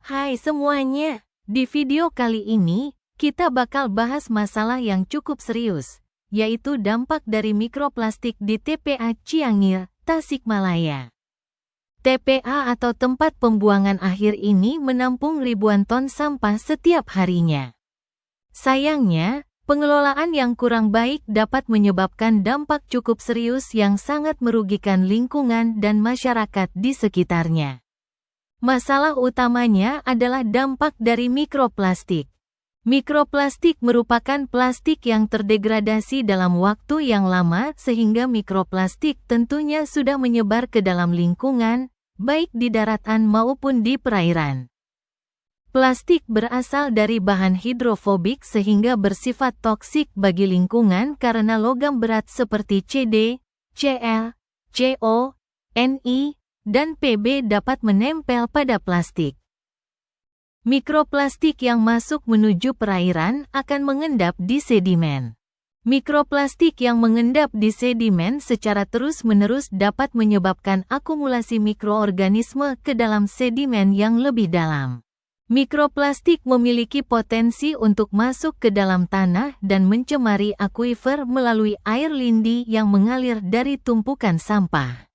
Hai semuanya, di video kali ini, kita bakal bahas masalah yang cukup serius, yaitu dampak dari mikroplastik di TPA Ciangir, Tasikmalaya. TPA atau tempat pembuangan akhir ini menampung ribuan ton sampah setiap harinya. Sayangnya, pengelolaan yang kurang baik dapat menyebabkan dampak cukup serius yang sangat merugikan lingkungan dan masyarakat di sekitarnya. Masalah utamanya adalah dampak dari mikroplastik. Mikroplastik merupakan plastik yang terdegradasi dalam waktu yang lama sehingga mikroplastik tentunya sudah menyebar ke dalam lingkungan, baik di daratan maupun di perairan. Plastik berasal dari bahan hidrofobik sehingga bersifat toksik bagi lingkungan karena logam berat seperti CD, Cl, Co, Ni, dan Pb dapat menempel pada plastik. Mikroplastik yang masuk menuju perairan akan mengendap di sedimen. Mikroplastik yang mengendap di sedimen secara terus-menerus dapat menyebabkan akumulasi mikroorganisme ke dalam sedimen yang lebih dalam. Mikroplastik memiliki potensi untuk masuk ke dalam tanah dan mencemari akuifer melalui air lindi yang mengalir dari tumpukan sampah.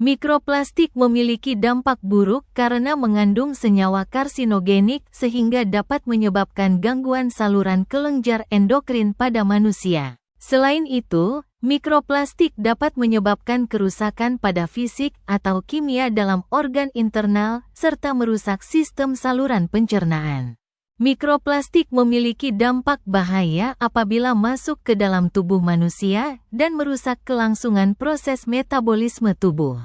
Mikroplastik memiliki dampak buruk karena mengandung senyawa karsinogenik sehingga dapat menyebabkan gangguan saluran kelenjar endokrin pada manusia. Selain itu, mikroplastik dapat menyebabkan kerusakan pada fisik atau kimia dalam organ internal serta merusak sistem saluran pencernaan. Mikroplastik memiliki dampak bahaya apabila masuk ke dalam tubuh manusia dan merusak kelangsungan proses metabolisme tubuh.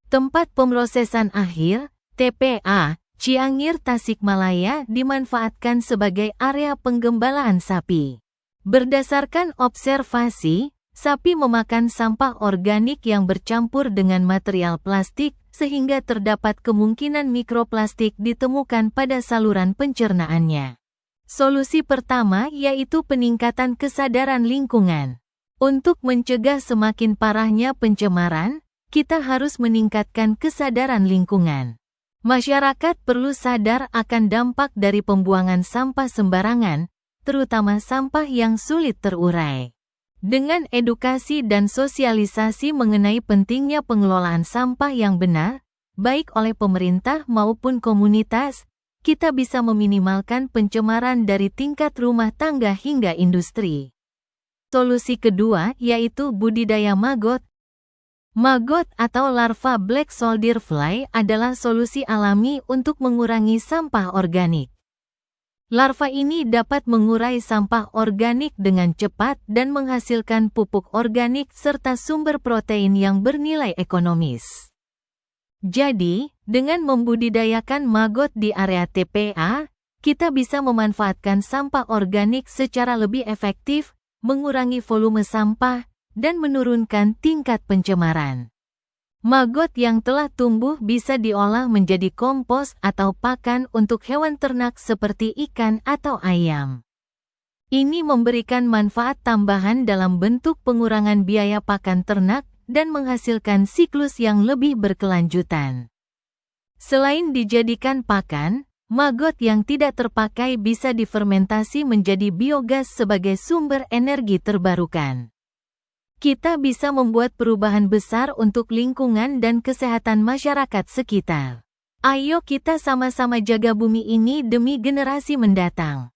Tempat pemrosesan akhir, TPA, Ciangir Tasikmalaya dimanfaatkan sebagai area penggembalaan sapi. Berdasarkan observasi, sapi memakan sampah organik yang bercampur dengan material plastik sehingga terdapat kemungkinan mikroplastik ditemukan pada saluran pencernaannya. Solusi pertama yaitu peningkatan kesadaran lingkungan. Untuk mencegah semakin parahnya pencemaran, kita harus meningkatkan kesadaran lingkungan. Masyarakat perlu sadar akan dampak dari pembuangan sampah sembarangan, terutama sampah yang sulit terurai. Dengan edukasi dan sosialisasi mengenai pentingnya pengelolaan sampah yang benar, baik oleh pemerintah maupun komunitas, kita bisa meminimalkan pencemaran dari tingkat rumah tangga hingga industri. Solusi kedua yaitu budidaya maggot. Maggot atau larva black soldier fly adalah solusi alami untuk mengurangi sampah organik. Larva ini dapat mengurai sampah organik dengan cepat dan menghasilkan pupuk organik serta sumber protein yang bernilai ekonomis. Jadi, dengan membudidayakan maggot di area TPA, kita bisa memanfaatkan sampah organik secara lebih efektif, mengurangi volume sampah, dan menurunkan tingkat pencemaran. Maggot yang telah tumbuh bisa diolah menjadi kompos atau pakan untuk hewan ternak seperti ikan atau ayam. Ini memberikan manfaat tambahan dalam bentuk pengurangan biaya pakan ternak dan menghasilkan siklus yang lebih berkelanjutan. Selain dijadikan pakan, maggot yang tidak terpakai bisa difermentasi menjadi biogas sebagai sumber energi terbarukan. Kita bisa membuat perubahan besar untuk lingkungan dan kesehatan masyarakat sekitar. Ayo kita sama-sama jaga bumi ini demi generasi mendatang.